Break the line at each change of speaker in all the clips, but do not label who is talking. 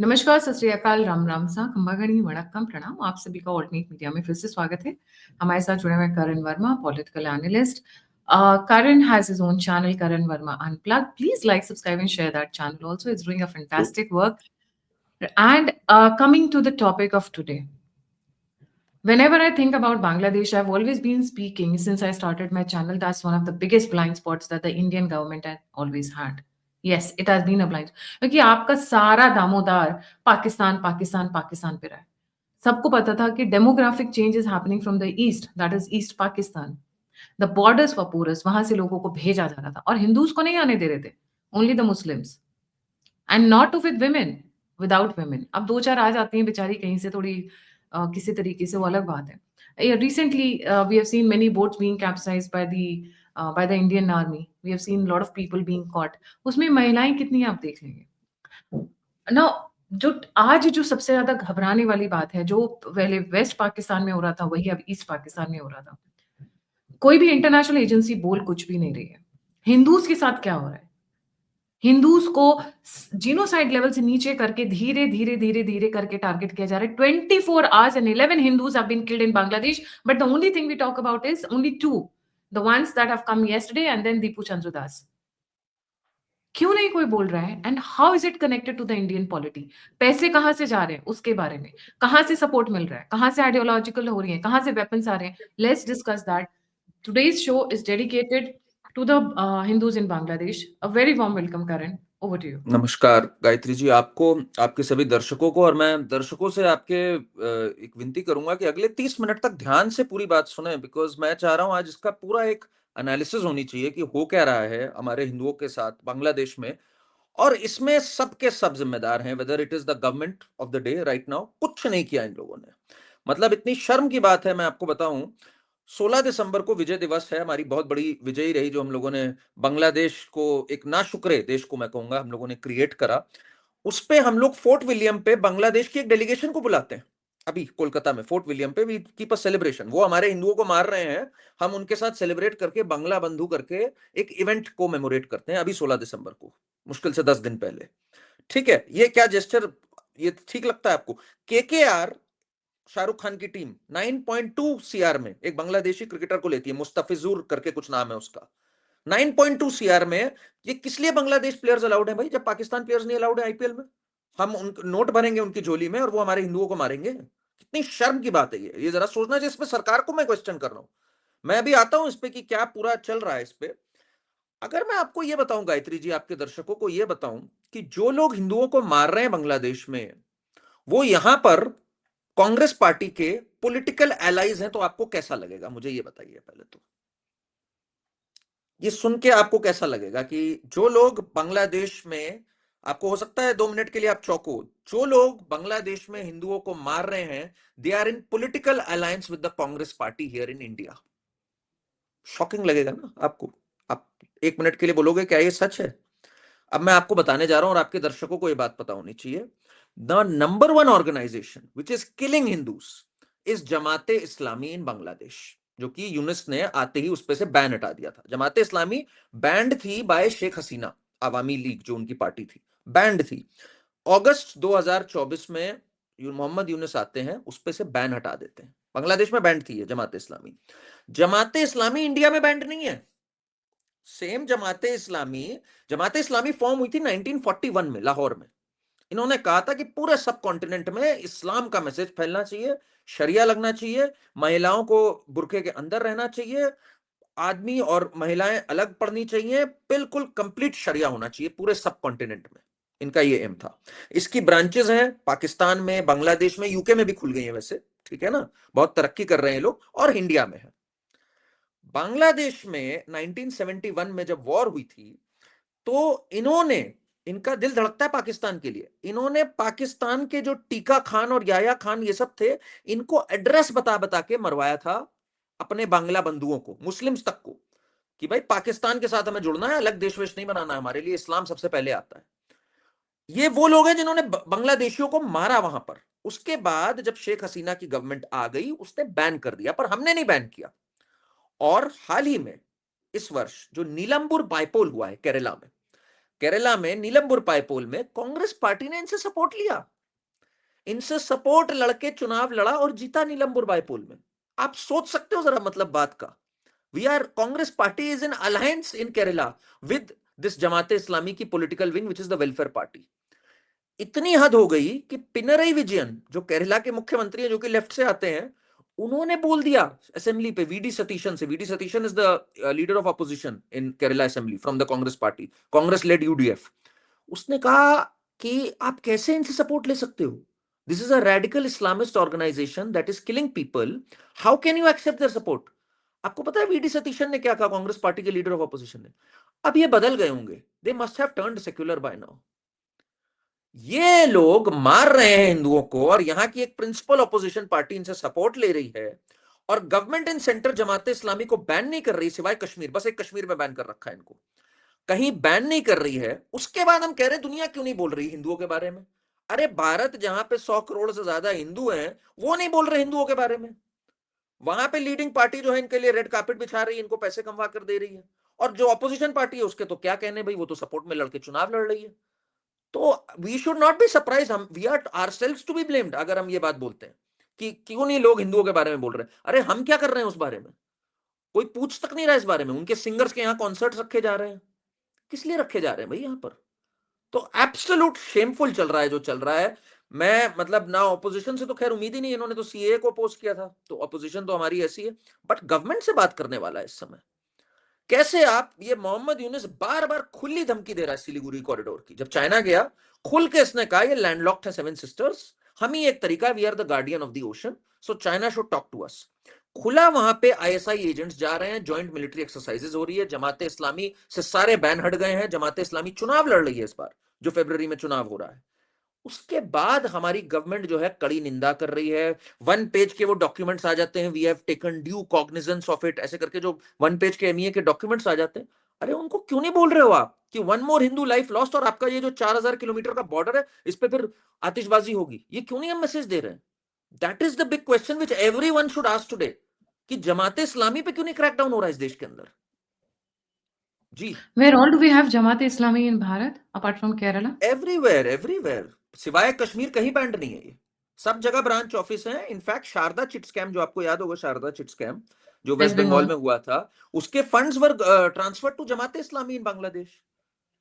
नमस्कार, सत श्री अकाल, राम राम सा, खंबागणी वणक्कम, प्रणाम। आप सभी का ऑल्टरनेट मीडिया में फिर से स्वागत है। हमारे साथ जुड़े हुए Karan Verma, political analyst. Karan has his own channel, Karan Verma Unplugged. Please like, subscribe, and share that channel. Also, it's doing a fantastic work. And coming to the topic of today, whenever I think about Bangladesh, I've always been speaking since I started my channel. That's one of the biggest blind spots that the Indian government had always had. Yes, it has been a blind. क्योंकि आपका सारा दामोदार पाकिस्तान पाकिस्तान पाकिस्तान पे रहा है। सबको पता था कि demographic change is happening from the east, that is east Pakistan. The borders were porous, वहां से लोगों को भेजा जा रहा था और हिंदूज को नहीं आने दे रहे थे, only the Muslims. And not with women, without women। अब दो चार आ जाती हैं बेचारी कहीं से थोड़ी किसी तरीके से, वो अलग बात है। Recently we have seen many boats being capsized by the Indian army. We have seen lot of people being caught. उसमें महिलाएं कितनी हैं आप देख लेंगे ना। जो आज जो सबसे ज्यादा घबराने वाली बात है, जो पहले वेस्ट पाकिस्तान में हो रहा था वही अब ईस्ट पाकिस्तान में हो रहा था। कोई भी इंटरनेशनल एजेंसी बोल कुछ भी नहीं रही है। हिंदूज के साथ क्या हो रहा है? हिंदूज को जीनोसाइड लेवल से नीचे करके धीरे धीरे धीरे धीरे करके टारगेट किया जा रहा है। 24 hours and 11 Hindus have been killed in Bangladesh, but the only thing we talk about is only two, the ones that have come yesterday and then Deepu Chandra Das. क्यों नहीं कोई बोल रहा है? And how is it connected to the Indian polity? पैसे कहां से जा रहे हैं उसके बारे में, कहां से सपोर्ट मिल रहा है, कहां से आइडियोलॉजिकल हो रही है, कहां से वेपन्स आ रहे हैं। Let's discuss that. Today's show is dedicated to the Hindus in Bangladesh. A very warm welcome, Karan. Over to you.
नमस्कार गायत्री जी, आपको, आपके सभी दर्शकों को, और मैं दर्शकों से आपके एक विनती करूंगा कि अगले 30 मिनट तक ध्यान से पूरी बात सुने, बिकॉज मैं चाह रहा हूं आज इसका पूरा एक एनालिसिस होनी चाहिए कि हो क्या रहा है हमारे हिंदुओं के साथ बांग्लादेश में। और इसमें सबके सब जिम्मेदार हैं, weather it is the government of the day right now. कुछ नहीं किया इन लोगों ने, मतलब इतनी शर्म की बात है। मैं आपको बताऊं, 16 दिसंबर को विजय दिवस है, हमारी बहुत बड़ी विजयी रही जो हम लोगों ने बांग्लादेश को, एक नाशुक्रे देश को मैं कहूंगा, हम लोगों ने क्रिएट करा। उस पे हम लोग फोर्ट विलियम पे बांग्लादेश की एक डेलीगेशन को बुलाते हैं। अभी कोलकाता में फोर्ट विलियम पे वी कीप अ सेलिब्रेशन। वो हमारे हिंदुओं को मार रहे हैं, हम उनके साथ सेलिब्रेट करके बांग्ला बंधु करके एक इवेंट को मेमोरेट करते हैं अभी 16 दिसंबर को, मुश्किल से 10 दिन पहले। ठीक है, ये क्या जेस्चर, ये ठीक लगता है आपको? केकेआर शाहरुख खान की टीम 9.2 सीआर में एक बांग्लादेशी क्रिकेटर को लेती है, मुस्तफिजुर करके कुछ नाम है उसका। 9.2 सीआर में ये किस लिए बांग्लादेश प्लेयर्स अलाउड है भाई, जब पाकिस्तान प्लेयर्स नहीं अलाउड है आईपीएल में? हम उन नोट भरेंगे उनकी झोली में और वो हमारे हिंदुओं को मारेंगे? कितनी शर्म की बात है ये जरा सोचना चाहिए। इस पे सरकार को मैं क्वेश्चन कर रहा हूं, मैं अभी आता हूं इस पे कि क्या पूरा चल रहा है इस पे। अगर मैं आपको ये बताऊं गायत्री जी, आपके दर्शकों को ये बताऊं कि जो लोग हिंदुओं को मार रहे हैं बांग्लादेश में, वो यहां पर कांग्रेस पार्टी के पॉलिटिकल एलाइज हैं, तो आपको कैसा लगेगा मुझे ये बताइए पहले तो। ये सुन के आपको कैसा लगेगा कि जो लोग बांग्लादेश में, आपको हो सकता है 2 मिनट के लिए आप चौंको, जो लोग बांग्लादेश में हिंदुओं को मार रहे हैं, they are in political alliance with the Congress party here in India. Shocking लगेगा ना आपको? आप 1 मिनट के लिए बोलोगे क्या ये सच है? अब मैं आपको बताने जा रहा हूं और आपके दर्शकों को यह बात पता होनी चाहिए। The number 1 organisation which is killing Hindus is Jamaat-e Islami in Bangladesh, जो कि यूनिस ने आते ही उस पे से बैन हटा दिया था। जमाते इस्लामी बैंड थी बाय शेख हसीना, अवामी लीग जो उनकी पार्टी थी, बैंड थी। अगस्त 2024 में मोहम्मद यूनिस आते हैं, उस पे से बैन हटा देते हैं। बांग्लादेश में बैंड थी ये जमाते इस्लामी। जमाते इस्लामी इंडिया में बैंड नहीं है। सेम जमाते इस्लामी फॉर्म हुई थी 1941 में लाहौर में। इन्होंने कहा था कि पूरे सब कॉन्टिनेंट में इस्लाम का मैसेज फैलना चाहिए, शरिया लगना चाहिए, महिलाओं को बुरके के अंदर रहना चाहिए, आदमी और महिलाएं अलग पढ़नी चाहिए, बिल्कुल कंप्लीट शरिया होना चाहिए पूरे सब कॉन्टिनेंट में। इनका ये एम था। इसकी ब्रांचेस हैं पाकिस्तान में, बांग्लादेश में, यूके में भी खुल गई है वैसे, ठीक है ना, बहुत तरक्की कर रहे हैं लोग, और इंडिया में है। बांग्लादेश में 1971 में जब वॉर हुई थी, तो इन्होंने, इनका दिल धड़कता है पाकिस्तान के लिए, इन्होंने पाकिस्तान के जो टीका खान और याया खान ये सब थे, इनको एड्रेस बता बता के मरवाया था अपने बांग्ला बंधुओं को, मुस्लिम्स तक को, कि भाई पाकिस्तान के साथ हमें जुड़ना है, अलग देश वेश नहीं बनाना है, हमारे लिए इस्लाम सबसे पहले आता है। ये वो लोग हैं जिन्होंने बांग्लादेशियों को मारा वहां पर। उसके बाद जब शेख हसीना की गवर्नमेंट आ गई, उसने बैन कर दिया, पर हमने नहीं बैन किया। और हाल ही में इस वर्ष जो नीलंबुर बाइपोल हुआ है केरला में, नीलंबुर बाइपोल में कांग्रेस पार्टी ने इनसे सपोर्ट लिया। इनसे सपोर्ट लड़के चुनाव लड़ा और जीता नीलम बाईपोल में। आप सोच सकते हो जरा मतलब बात का। We are Congress party is in alliance in Kerala with this Jamaat-e Islami की political wing which is the welfare party. इतनी हद हो गई कि पिनरई विजयन जो केरला के मुख्यमंत्री हैं, जो कि लेफ्ट से आते हैं, उन्होंने बोल दिया असेंबली पे वीडी सतीशन से। VD Satheesan is the leader of opposition in Kerala assembly from the Congress party, Congress led UDF. उसने कहा कि आप कैसे इनसे सपोर्ट ले सकते हो? This is a radical Islamist organisation that is killing people, how can you accept their support? आपको पता है वीडी सतीशन ने क्या कहा, कांग्रेस पार्टी के लीडर ऑफ अपोजिशन ने? अब ये बदल गए होंगे, they must have turned secular by now. ये लोग मार रहे हैं हिंदुओं को और यहां की एक प्रिंसिपल ऑपोजिशन पार्टी इनसे सपोर्ट ले रही है, और गवर्नमेंट इन सेंटर जमाते इस्लामी को बैन नहीं कर रही, सिवाय कश्मीर, बस एक कश्मीर में बैन कर रखा है इनको, कहीं बैन नहीं कर रही है। उसके बाद हम कह रहे हैं दुनिया क्यों नहीं बोल रही हिंदुओं के बारे में? अरे भारत जहां पे 100 करोड़ से ज्यादा हिंदू हैं, वो नहीं बोल रहे हिंदुओं के बारे में। वहां पे लीडिंग पार्टी जो है इनके लिए रेड कार्पेट बिछा रही है, इनको पैसे कमवा कर दे रही है, और जो अपोजिशन पार्टी है उसके तो क्या कहने भाई, वो तो सपोर्ट में लड़के चुनाव लड़ रही है। तो we should not be surprise, हम we are ourselves to be blamed अगर हम ये बात बोलते हैं कि क्यों नहीं लोग हिंदुओं के बारे में बोल रहे हैं। अरे हम क्या कर रहे हैं उस बारे में? कोई पूछ तक नहीं रहा इस बारे में। उनके सिंगर्स के यहाँ कॉन्सर्ट रखे जा रहे हैं, किस लिए रखे जा रहे हैं भाई यहाँ पर? तो एब्सोल्यूट शेमफुल चल रहा है जो चल रहा है। मैं मतलब ना ऑपोजिशन से तो खैर उम्मीद ही नहीं, इन्होंने तो सीए को अपोज किया था, तो ऑपोजिशन तो हमारी ऐसी है, बट गवर्नमेंट से बात करने वाला है इस समय। कैसे आप, ये मोहम्मद यूनुस बार बार खुली धमकी दे रहा है सिलीगुड़ी कॉरिडोर की। जब चाइना गया खुल के इसने कहा ये लैंडलॉक्ड है सेवन सिस्टर्स, हम ही एक तरीका, we are the guardian of the ocean, so China should talk to us. खुला वहां पे आईएसआई एजेंट्स जा रहे हैं, जॉइंट मिलिट्री एक्सरसाइजेज हो रही है, जमाते इस्लामी से सारे बैन हट गए हैं, जमाते इस्लामी चुनाव लड़ रही है इस बार, जो फरवरी में चुनाव हो रहा है। उसके बाद हमारी गवर्नमेंट जो है कड़ी निंदा कर रही है। वन पेज के वो डॉक्यूमेंट्स आ जाते हैं, we have taken due cognizance of it, ऐसे करके जो वन पेज के एमईए के डॉक्यूमेंट्स आ जाते हैं। अरे उनको क्यों नहीं बोल रहे हो आप कि one more Hindu life lost, और आपका ये जो 4000 किलोमीटर का बॉर्डर है इस पे फिर आतिशबाजी होगी? ये क्यों नहीं हम मैसेज दे रहे हैं? That is the big question which everyone should ask today, कि जमाते इस्लामी पे क्यों नहीं क्रैकडाउन हो रहा है इस देश के अंदर? जी,
Where all do we have Jamaat Islami in Bharat apart from Kerala?
Everywhere everywhere, सिवाय कश्मीर कहीं बैंड नहीं है ये, सब जगह ब्रांच ऑफिस है। इनफैक्ट शारदा चिट स्कैम, जो आपको याद होगा, शारदा चिट स्कैम जो वेस्ट
West
बंगाल
Bengal.
में हुआ था, उसके funds were transfer to Jamaat e Islami in Bangladesh.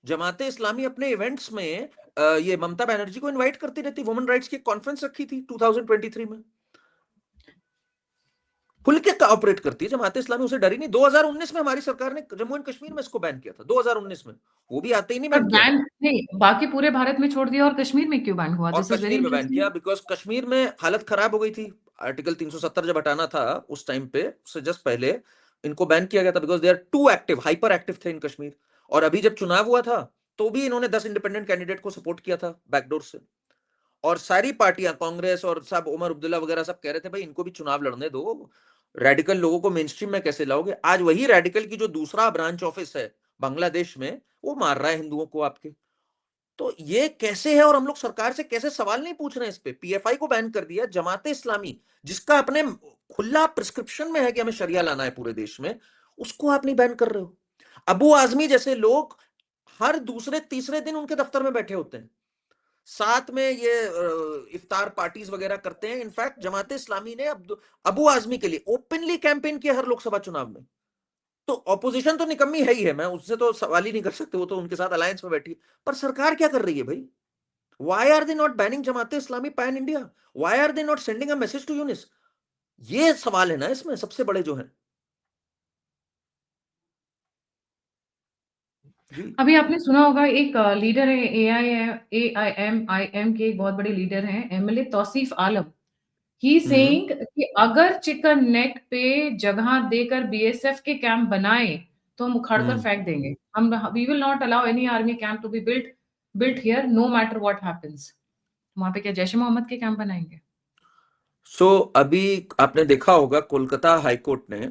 जमाते इस्लामी अपने इवेंट्स में ये ममता बनर्जी को इनवाइट करती रहती, वुमेन राइट्स की कॉन्फ्रेंस रखी थी 2023 में, खुल के ऑपरेट करती है जमाते इस्लामी, उसे डरी नहीं। 2019 में हमारी सरकार ने जम्मू एंड कश्मीर में इसको बैन किया था, 2019 में, वो भी आते ही नहीं
पर
बैन किया था।
बैन नहीं, बाकी पूरे भारत में छोड़ दिया और कश्मीर में क्यों बैन हुआ?
और
दिस इज वेरी
कश्मीर में बैन
इंटरेस्टिंग।
किया बिकॉज कश्मीर में हालत खराब हो गई थी। आर्टिकल 370 जब हटाना था उस टाइम पे, उससे जस्ट पहले इनको बैन किया गया था, because they are too active, hyper active थे इन कश्मीर। और अभी जब चुनाव हुआ था तो भी इन्होंने 10 इंडिपेंडेंट कैंडिडेट को सपोर्ट किया था बैकडोर से, और सारी पार्टियां, कांग्रेस और सब, उमर अब्दुल्ला वगैरह सब कह रहे थे भाई इनको भी चुनाव लड़ने दो, रेडिकल लोगों को मेन स्ट्रीम में कैसे लाओगे? आज वही रेडिकल की जो दूसरा ब्रांच ऑफिस है बांग्लादेश में, वो मार रहा है हिंदुओं को आपके। तो ये कैसे है? और हम लोग सरकार से कैसे सवाल नहीं पूछ रहे हैं इस पे? पीएफआई को बैन कर दिया, जमाते इस्लामी जिसका अपने खुला प्रिस्क्रिप्शन में है कि हमें शरिया लाना है पूरे देश में, उसको आप नहीं बैन कर रहे हो। अबू आजमी जैसे लोग हर दूसरे तीसरे दिन उनके दफ्तर में बैठे होते हैं, साथ में ये इफ्तार पार्टीज वगैरह करते हैं। इनफैक्ट जमाते इस्लामी ने अबू आजमी के लिए ओपनली कैंपेन किया हर लोकसभा चुनाव में। तो ऑपोजिशन तो निकम्मी है ही है, मैं उससे तो सवाल ही नहीं कर सकते, वो तो उनके साथ अलायंस में बैठी है। पर सरकार क्या कर रही है भाई? Why are they not banning Jamaat e Islami pan India? Why are they not sending a message to Yunus? ये सवाल है ना इसमें सबसे बड़े जो है। जी।
अभी आपने सुना होगा एक लीडर है, AIM के एक बहुत बड़े लीडर हैं, एमएलए तौसीफ आलम। ही
हम्म।
सेइंग कि अगर चिकन नेक पे जगह देकर बीएसएफ के कैंप बनाए तो हम उखाड़कर
हम्म।
फेंक देंगे। हम we will not allow any army camp to be built here no matter what happens. वहां पे क्या जैश ए मोहम्मद के कैंप बनाएंगे?
सो अभी आपने देखा होगा कोलकाता हाईकोर्ट ने,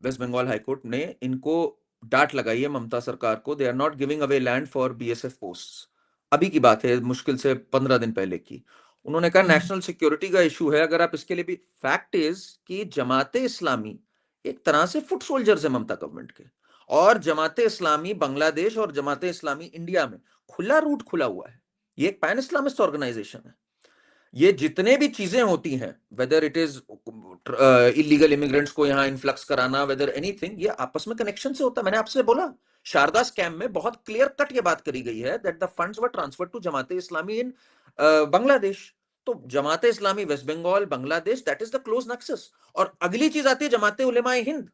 वेस्ट बंगाल हाईकोर्ट ने इनको डांट लगाई है ममता सरकार को, they are not giving away land for BSF post. अभी की बात है, मुश्किल से 15 दिन पहले की। उन्होंने कहा
हम्म।
नेशनल सिक्योरिटी का इशू है। अगर आप इसके लिए भी, फैक्ट इज कि जमाते इस्लामी एक तरह से फुट सोल्जर्स है ममता गवर्नमेंट के, और जमाते इस्लामी बांग्लादेश और जमाते इस्लामी इंडिया में खुला रूट खुला हुआ है। ये एक पैन इस्लामिस्ट ऑर्गेनाइजेशन है। ये जितने भी चीजें होती हैं, weather it is illegal immigrants को यहाँ इन्फ्लक्स कराना, वेदर एनीथिंग, ये आपस में कनेक्शन से होता है। मैंने आपसे बोला शारदा स्कैम में बहुत क्लियर कट ये बात करी गई है that the funds were transferred to Jamaat e Islami in Bangladesh. तो Jamaat e Islami west Bengal Bangladesh, that is the close nexus. और अगली चीज आती है जमाते उलेमाए हिंद,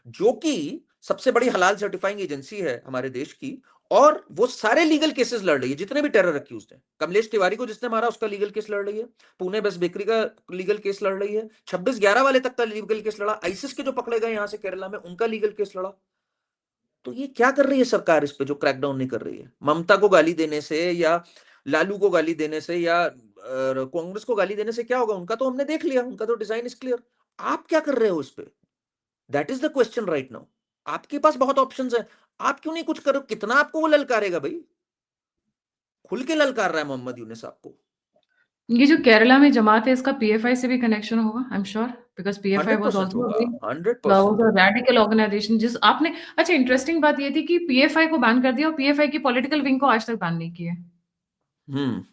जो कि सबसे बड़ी हलाल सर्टिफाइंग एजेंसी है हमारे देश की, और वो सारे लीगल केसेस लड़ रही है जितने भी टेरर अक्यूज हैं। कमलेश तिवारी को जिसने मारा उसका लीगल केस लड़ रही है, पुणे बस बेकरी का लीगल केस लड़ रही है, 26/11 वाले तक का लीगल केस लड़ा, आईसिस के जो पकड़े गए यहां से केरला में उनका लीगल केस लड़ा। तो ये क्या कर रही है सरकार इस पे जो क्रैकडाउन नहीं कर रही है? ममता को गाली देने से या लालू को गाली देने से या कांग्रेस को गाली देने से क्या होगा? उनका तो हमने देख लिया, उनका तो डिजाइन इज क्लियर। आप क्या कर रहे हो इस पे? That is the question right now. आपके पास बहुत ऑप्शंस है, आप क्यों नहीं कुछ करो? कितना आपको वो ललकारेगा भाई? खुल के ललकार रहा है मोहम्मद यूनिस आपको।
ये जो केरला में जमात है इसका पीएफआई से भी कनेक्शन होगा, आई am sure, because PFI was
100%
also
होगा,
वेरी
100%
वाज़ अ
होगा।
रैडिकल ऑर्गनाइजेशन जिस आपने अच्छा इंटरेस्टिंग बात ये थी कि पीएफआई को बैन कर दिया और पीएफआई की पॉलिटिकल विंग को आज तक बैन नहीं किया है।
हम्म।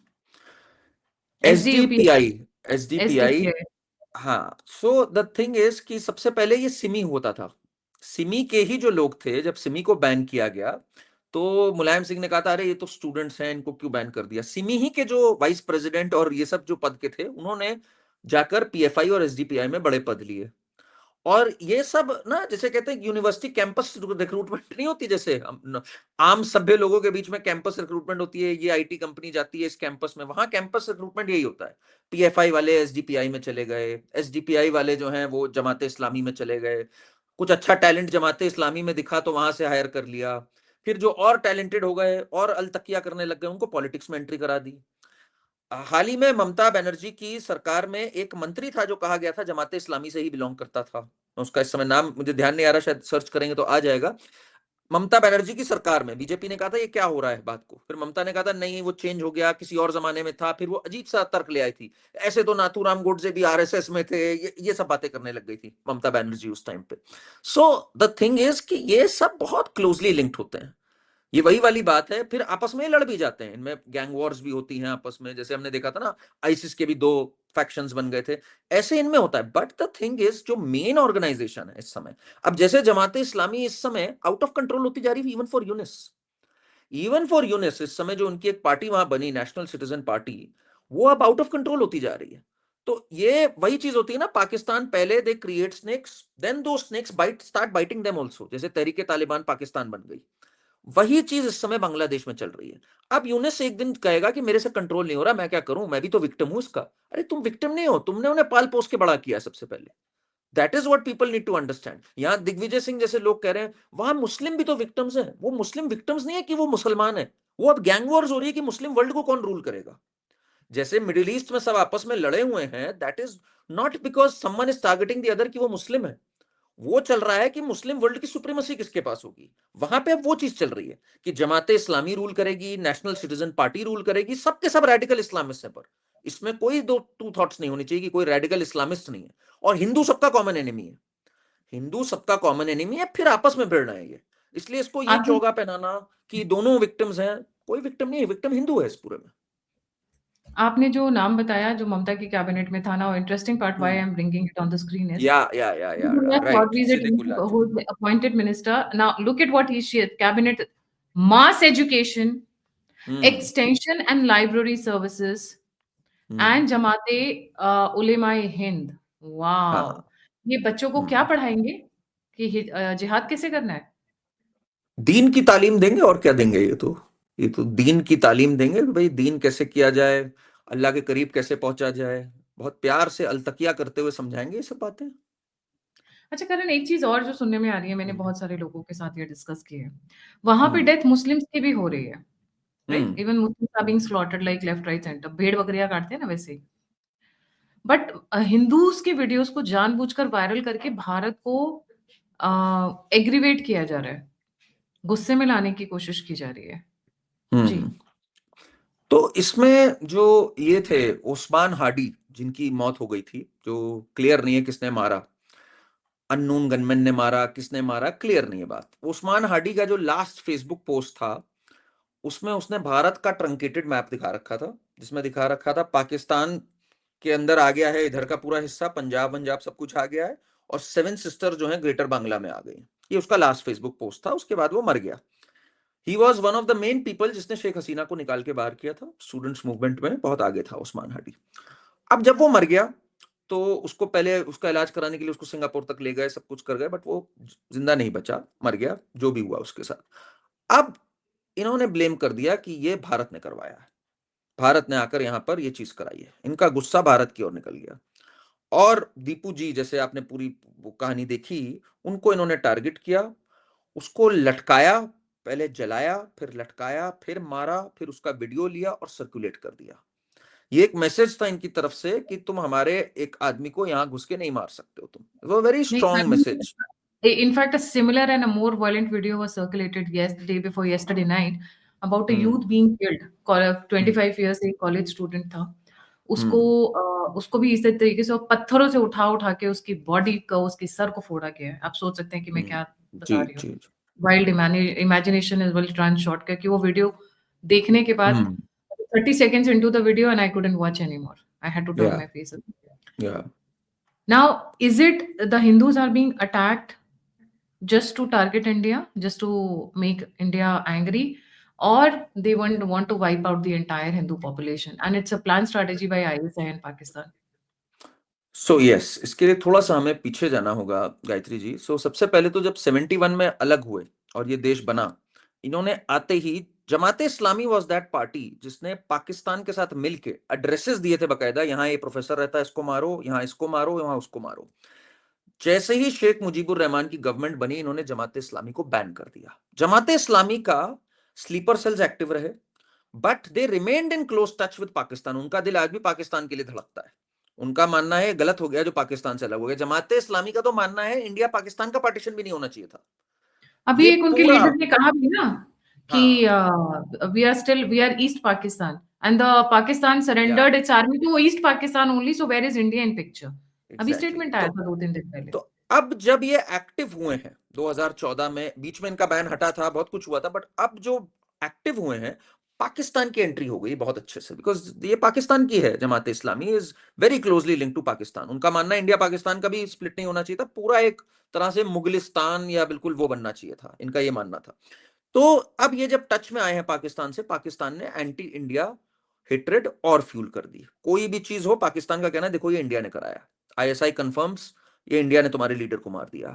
एसडीयूपी
एसडीपीआई, एसडीपीआई।
एसडीपीआई
हाँ, सो द थिंग इज कि सबसे पहले ये सिमी होता था। सिमी के ही जो लोग थे, जब सिमी को बैन किया गया तो मुलायम सिंह ने कहा था अरे ये तो स्टूडेंट्स हैं, इनको क्यों बैन कर दिया? सिमी ही के जो वाइस प्रेसिडेंट और ये सब जो पद के थे, उन्होंने जाकर पीएफआई और एसडीपीआई में बड़े पद लिए। और ये सब ना, जैसे कहते हैं यूनिवर्सिटी कैंपस रिक्रूटमेंट नहीं होती, जैसे आम सभ्य लोगों के बीच में कैंपस रिक्रूटमेंट होती है, ये आईटी कंपनी जाती है इस कैंपस में, वहां कैंपस रिक्रूटमेंट यही होता है। पीएफआई वाले एसडीपीआई में चले गए, एसडीपीआई वाले जो हैं वो जमाते इस्लामी में चले गए, कुछ अच्छा टैलेंट जमाते इस्लामी में दिखा तो वहां से हायर कर लिया, फिर जो और टैलेंटेड हो गए और अलतकिया करने लग गए उनको पॉलिटिक्स में एंट्री करा दी। हाल ही में ममता बनर्जी की सरकार में एक मंत्री था जो कहा गया था जमाते इस्लामी से ही बिलोंग करता था, उसका इस समय नाम मुझे ध्यान नहीं आ रहा, शायद सर्च करेंगे तो आ जाएगा। ममता बनर्जी की सरकार में बीजेपी ने कहा था ये क्या हो रहा है बात को, फिर ममता ने कहा था नहीं वो चेंज हो गया, किसी और जमाने में था, फिर वो अजीब सा तर्क ले आई थी, ऐसे तो नाथूराम गोडसे भी आरएसएस में थे, ये सब बातें करने लग गई थी ममता बनर्जी उस टाइम पे। सो द थिंग इज कि ये सब बहुत क्लोजली लिंक्ड होते हैं। ये वही वाली बात है, फिर आपस में लड़ भी जाते हैं, इनमें गैंग वॉर्स भी होती हैं आपस में, जैसे हमने देखा था ना आईसिस के भी दो फैक्शंस बन गए थे, ऐसे इनमें होता है। बट द थिंग इज जो मेन ऑर्गेनाइजेशन है इस समय, अब जैसे जमाते इस्लामी इस समय आउट ऑफ कंट्रोल होती जा रही है, even for Yunus, even for Yunus इस समय जो उनकी एक पार्टी वहां बनी नेशनल सिटीजन पार्टी, वो अब आउट ऑफ कंट्रोल होती जा रही है। तो ये वही चीज होती है ना, पाकिस्तान पहले they create snakes, then those snakes bite start biting them also, जैसे तहरीके तालिबान पाकिस्तान बन गई, वही चीज इस समय बांग्लादेश में चल रही है। अब यूनिस एक दिन कहेगा कि मेरे से कंट्रोल नहीं हो रहा, मैं क्या करूं, मैं भी तो विक्टिम हूं इसका। अरे तुम विक्टिम नहीं हो, तुमने उन्हें पाल पोस के बड़ा किया सबसे पहले। That is what people need to understand. यहां दिग्विजय सिंह जैसे लोग कह रहे हैं वहां मुस्लिम भी तो विक्टिम्स हैं, वो मुस्लिम विक्टिम्स नहीं है कि वो मुसलमान है, वो अब गैंग वॉर्स हो रही है कि मुस्लिम वर्ल्ड को कौन रूल करेगा। जैसे मिडिल ईस्ट में सब आपस में लड़े हुए हैं, that is not because someone is targeting the other कि वो मुस्लिम है, वो चल रहा है कि मुस्लिम वर्ल्ड की सुप्रीमेसी किसके पास होगी। वहां पे अब वो चीज चल रही है कि जमाते इस्लामी रूल करेगी, नेशनल सिटीजन पार्टी रूल करेगी, सबके सब रेडिकल इस्लामिस्ट है, पर इसमें कोई दो टू थॉट्स नहीं होनी चाहिए कि कोई रेडिकल इस्लामिस्ट नहीं है। और हिंदू सबका कॉमन एनिमी है, हिंदू सबका कॉमन एनिमी है, फिर आपस में भिड़ना है ये। इसलिए इसको ये
आपने
चोगा पहनाना कि दोनों विक्टिम्स हैं, कोई विक्टिम नहीं है, विक्टिम हिंदू है इस पूरे में।
आपने जो नाम बताया जो ममता की कैबिनेट में था ना, interesting part why I
hmm.
Am bringing it on the screen is
या
Surya
right,
Chaudhary is a
Siddique Gulati.
who's the appointed minister. Now look at what she is cabinet: mass education,
hmm.
extension and library services,
hmm.
and Jamaate Ulema Hind. Wow,
हाँ।
ये बच्चों को क्या
हम्म।
पढ़ाएंगे कि जिहाद कैसे करना है?
दीन की तालीम देंगे और क्या देंगे, ये तो दीन की तालीम देंगे कि भाई दीन कैसे किया जाए, अल्लाह के करीब कैसे पहुंचा जाए, बहुत प्यार से अलतकिया करते हुए समझाएंगे ये सब बातें।
अच्छा करण, एक चीज और जो सुनने में आ रही है, मैंने
हम्म।
बहुत सारे लोगों के साथ ये डिस्कस की है, वहां पे
हम्म।
डेथ मुस्लिम्स की भी हो रही है, right?
Hmm.
Even Muslims are being slaughtered like left right centre, भेड़ बकरियां काटते हैं ना वैसे ही। बट हिंदूज के वीडियोस को जानबूझकर वायरल करके भारत को एग्रीवेट किया जा रहा है, गुस्से में लाने की कोशिश की जा रही है। जी।
हम्म। तो इसमें जो ये थे उस्मान हाडी, जिनकी मौत हो गई थी, जो क्लियर नहीं है किसने मारा, अननोन गनमैन ने मारा, किसने मारा क्लियर नहीं है बात। उस्मान हाडी का जो लास्ट फेसबुक पोस्ट था, उसमें उसने भारत का ट्रंकेटेड मैप दिखा रखा था, जिसमें दिखा रखा था पाकिस्तान के अंदर आ गया है, इधर का पूरा हिस्सा पंजाब पंजाब सब कुछ आ गया है, और 7 सिस्टर जो है ग्रेटर बांग्ला में आ गई। ये उसका लास्ट फेसबुक पोस्ट था, उसके बाद वो मर गया। He was one of the main people जिसने शेख हसीना को निकाल के बाहर किया था। स्टूडेंट्स मूवमेंट में बहुत आगे था उस्मान हाडी। अब जब वो मर गया तो उसको पहले उसका इलाज कराने के लिए उसको सिंगापुर तक ले गए, सब कुछ कर गए, बट वो जिंदा नहीं बचा, मर गया, जो भी हुआ उसके साथ। अब इन्होंने ब्लेम कर दिया कि ये भारत ने करवाया है, भारत ने आकर यहां पर ये चीज कराई है। इनका गुस्सा भारत की ओर निकल गया, और दीपू जी, जैसे आपने पूरी वो कहानी देखी, उनको इन्होंने टारगेट किया, उसको लटकाया, पहले जलाया, फिर लटकाया, फिर मारा, फिर उसका वीडियो लिया और सर्कुलेट कर दिया। ये एक मैसेज था इनकी तरफ से कि तुम हमारे एक आदमी को यहां घुस के नहीं मार सकते हो तुम। वो very strong message.
In fact, a similar and a more violent video was circulated day before yesterday night about a youth being killed. 25 years एक college student था, उसको उसको भी इसी तरीके से पत्थरों से उठा उठा के उसकी बॉडी का, उसके सर को फोड़ा गया है। आप सोच सकते हैं कि मैं क्या
जी
बता रही हूँ।
जी।
Wild imagination is well trans shot, क्योंकि वो वीडियो देखने के बाद 30 seconds into the video and I couldn't watch anymore. I had to turn
या
my face away.
या
Now, is it the Hindus are being attacked just to target India, just to make India angry, or they want to wipe out the entire Hindu population? And it's a planned strategy by ISI and Pakistan.
So yes, इसके लिए थोड़ा सा हमें पीछे जाना होगा गायत्री जी। सो सबसे पहले तो जब 71 में अलग हुए और ये देश बना, इन्होंने आते ही जमाते इस्लामी वाज दैट पार्टी जिसने पाकिस्तान के साथ मिलके एड्रेसेस दिए थे बकायदा, यहाँ ये प्रोफेसर रहता है इसको मारो, यहाँ इसको मारो, यहाँ उसको मारो। जैसे ही शेख मुजीबुर रहमान की गवर्नमेंट बनी, इन्होंने जमाते इस्लामी को बैन कर दिया। जमाते इस्लामी का स्लीपर सेल्स एक्टिव रहे, but they remained in close touch with Pakistan. उनका दिल आज भी पाकिस्तान के लिए धड़कता है। उनका मानना है गलत हो गया जो पाकिस्तान से अलग हो गया। जमाते इस्लामी का तो मानना है इंडिया पाकिस्तान का पार्टीशन भी नहीं होना चाहिए था।
अभी
ये
एक उनके
पूरा,
लीडर ने कहा भी ना कि
हाँ
we are East Pakistan and the Pakistan
या
surrendered its army to East Pakistan only, so where is India in picture? अभी
एग्जैक्टली।
स्टेटमेंट आया था 2-3 दिन पहले।
तो अब जब ये एक्टिव हुए हैं 2014 में, बीच में इनका बैन हटा था, बहुत कुछ हुआ था, बट अब जो एक्टिव हुए हैं, पाकिस्तान की एंट्री हो गई बहुत अच्छे से, बिकॉज ये पाकिस्तान की है। Jamaat Islami is very closely link to Pakistan. उनका मानना है इंडिया पाकिस्तान का भी स्प्लिट नहीं होना चाहिए था, पूरा एक तरह से मुगलिस्तान या बिल्कुल वो बनना चाहिए था, इनका ये मानना था। तो अब ये जब टच में आए हैं पाकिस्तान से, पाकिस्तान ने एंटी इंडिया हेट्रेड और फ्यूल कर दी। कोई भी चीज हो, पाकिस्तान का कहना है देखो ये इंडिया ने कराया, आईएसआई कंफर्म्स ये इंडिया ने तुम्हारे लीडर को मार दिया।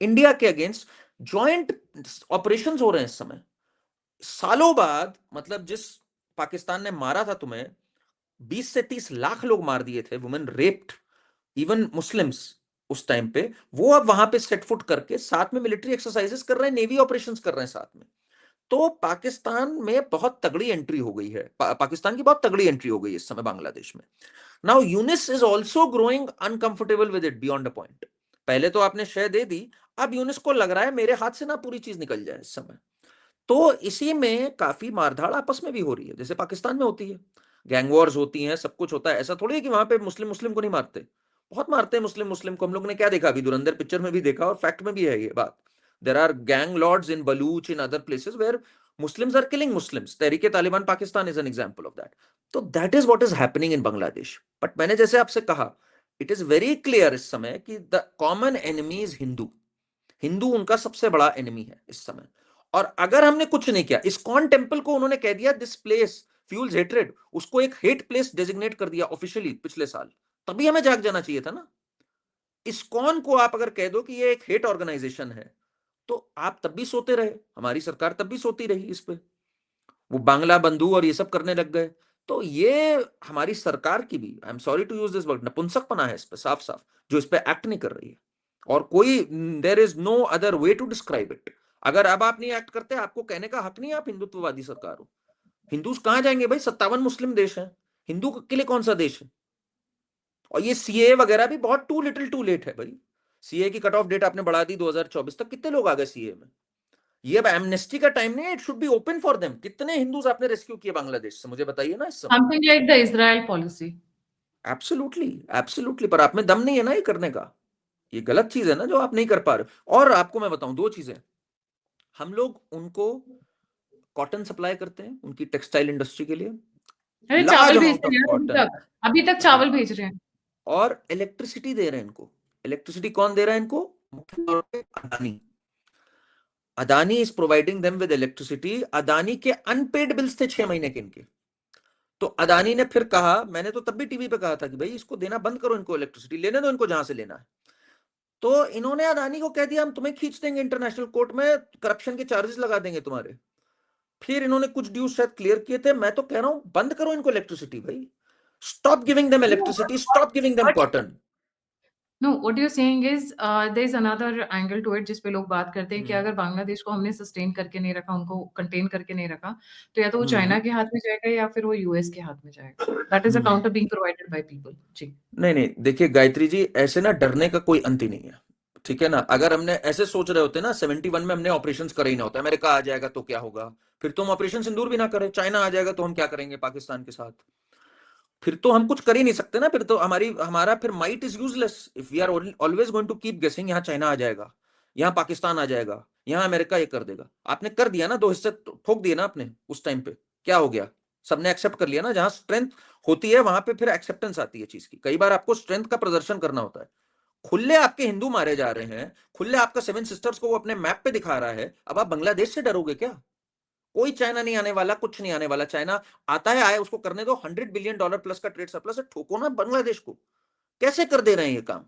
इंडिया के अगेंस्ट जॉइंट ऑपरेशंस हो रहे हैं इस समय, सालों बाद। मतलब जिस पाकिस्तान ने मारा था तुम्हें, 20 से 30 लाख लोग मार दिए थे, वुमेन रेप्ड, इवन मुस्लिम्स उस टाइम पे, वो अब वहां पे सेट फुट करके साथ में मिलिट्री एक्सरसाइजेस कर रहे हैं, नेवी ऑपरेशंस कर रहे हैं साथ में। तो पाकिस्तान में बहुत तगड़ी एंट्री हो गई है, पाकिस्तान की बहुत तगड़ी एंट्री हो गई है इस समय बांग्लादेश में। Now Yunus is also growing uncomfortable with it beyond a point. पहले तो आपने शय दे दी, अब यूनिस को लग रहा है मेरे हाथ से ना पूरी चीज निकल जाए इस समय। तो इसी में काफी मारधाड़ आपस में भी हो रही है, जैसे पाकिस्तान में होती है, गैंग वॉर्स होती हैं, सब कुछ होता है। ऐसा थोड़ी है कि वहां पे मुस्लिम मुस्लिम को नहीं मारते, बहुत मारते हैं मुस्लिम मुस्लिम को। हम लोग ने क्या देखा अभी, धुरंधर पिक्चर में भी देखा, और फैक्ट में भी है ये बात। There are gang lords in Baloch, in other places where Muslims are killing Muslims. Tehreek-e Taliban Pakistan is an example of that. तो that is what is happening in Bangladesh. But मैंने जैसे आपसे कहा, it is very clear इस समय कि the common enemy is Hindu. Hindu उनका सबसे बड़ा एनिमी है इस समय। और अगर हमने कुछ नहीं किया, इस्कॉन टेम्पल को उन्होंने कह दिया दिस प्लेस फ्यूल्स हेट्रेड, उसको एक हेट प्लेस डेजिग्नेट कर दिया ऑफिशियली पिछले साल, तभी हमें जाग जाना चाहिए था ना। इस्कॉन को आप अगर कह दो कि ये एक हेट ऑर्गेनाइजेशन है, तो आप तब भी सोते रहे, हमारी सरकार तब भी सोती रही इस पे, वो बांग्ला बंधु और ये सब करने लग गए। तो ये हमारी सरकार की भी, I am sorry to use this word, नपुंसकपना है इस पे साफ साफ, जो इस पे एक्ट नहीं कर रही है। और कोई, there is no other way to describe it. अगर अब आप नहीं एक्ट करते, आपको कहने का हक नहीं है आप हिंदुत्ववादी सरकार हो। हिंदूज कहां जाएंगे भाई, 57 मुस्लिम देश हैं, हिंदू के लिए कौन सा देश है। और ये सीए वगैरह भी बहुत टू लिटिल टू लेट है भाई। सीए की कट ऑफ डेट आपने बढ़ा दी 2024 तक, कितने लोग आ गए सीए में। ये अब एमनेस्टी का टाइम नहीं है, it should be open for them. कितने हिंदूज आपने रेस्क्यू किए बांग्लादेश से, मुझे बताइए ना इस समय।
Something like the Israel policy.
Absolutely absolutely, पर आप में दम नहीं है ना ये करने का। ये गलत चीज है ना जो आप नहीं कर पा रहे। और आपको मैं बताऊं दो चीजें, हम लोग उनको कॉटन सप्लाई करते हैं उनकी टेक्सटाइल इंडस्ट्री के लिए,
अरे
लार्ज
चावल
अमाउंट
भेजते
ऑफ
हैं यार
कॉटन।
अभी तक चावल भेज रहे हैं।
और इलेक्ट्रिसिटी दे रहे हैं इनको। इलेक्ट्रिसिटी कौन दे रहा है इनको? मुख्य तौर पे Adani. Adani is providing them with electricity. Adani के अनपेड बिल्स थे 6 महीने के इनके। तो अदानी ने फिर कहा, मैंने तो तब भी टीवी पे कहा था कि भाई इसको देना बंद करो, इनको इलेक्ट्रिसिटी लेने दो, इनको जहां से लेना है। तो इन्होंने अदानी को कह दिया हम तुम्हें खींच देंगे इंटरनेशनल कोर्ट में, करप्शन के चार्जेस लगा देंगे तुम्हारे। फिर इन्होंने कुछ ड्यूज शायद क्लियर किए थे। मैं तो कह रहा हूं बंद करो इनको इलेक्ट्रिसिटी भाई। Stop giving them
No,
electricity, stop giving them
but
cotton.
No what you saying is there is another angle to it जिस पे लोग बात करते हैं कि अगर बांग्लादेश को हमने सस्टेन करके नहीं रखा, उनको कंटेन करके नहीं रखा, तो या तो वो चाइना के हाथ में जाएगा या फिर वो यूएस के हाथ में जाएगा। That is a counter being provided by people. जी।
नहीं नहीं, देखिए गायत्री जी, ऐसे ना डरने का कोई अंत ही नहीं है। ठीक है ना, अगर हमने ऐसे सोच रहे होते ना 71 में हमने ऑपरेशंस करे ही ना होता, अमेरिका आ जाएगा तो क्या होगा, फिर तो हम ऑपरेशन सिंदूर भी ना करें, चाइना आ जाएगा तो हम क्या करेंगे पाकिस्तान के साथ? फिर तो हम कुछ कर ही नहीं सकते ना, फिर तो हमारा फिर might is useless if we are always going to keep guessing यहाँ चाइना आ जाएगा, यहाँ पाकिस्तान आ जाएगा, यहाँ अमेरिका ये कर देगा। आपने कर दिया ना, 2 हिस्से ठोक दिए ना आपने उस टाइम पे, क्या हो गया? सबने एक्सेप्ट कर लिया ना। जहां स्ट्रेंथ होती है वहां पे फिर एक्सेप्टेंस आती है चीज की। कई बार आपको स्ट्रेंथ का प्रदर्शन करना होता है। खुले आपके हिंदू मारे जा रहे हैं, खुले आपका 7 सिस्टर्स को वो अपने मैप पे दिखा रहा है, अब आप बांग्लादेश से डरोगे क्या? कोई चाइना नहीं आने वाला, कुछ नहीं आने वाला। चाइना आता है, आए, उसको करने दो। $100 बिलियन प्लस का ट्रेड सरप्लस है, ठोको ना बांग्लादेश को। कैसे कर दे रहे हैं ये काम?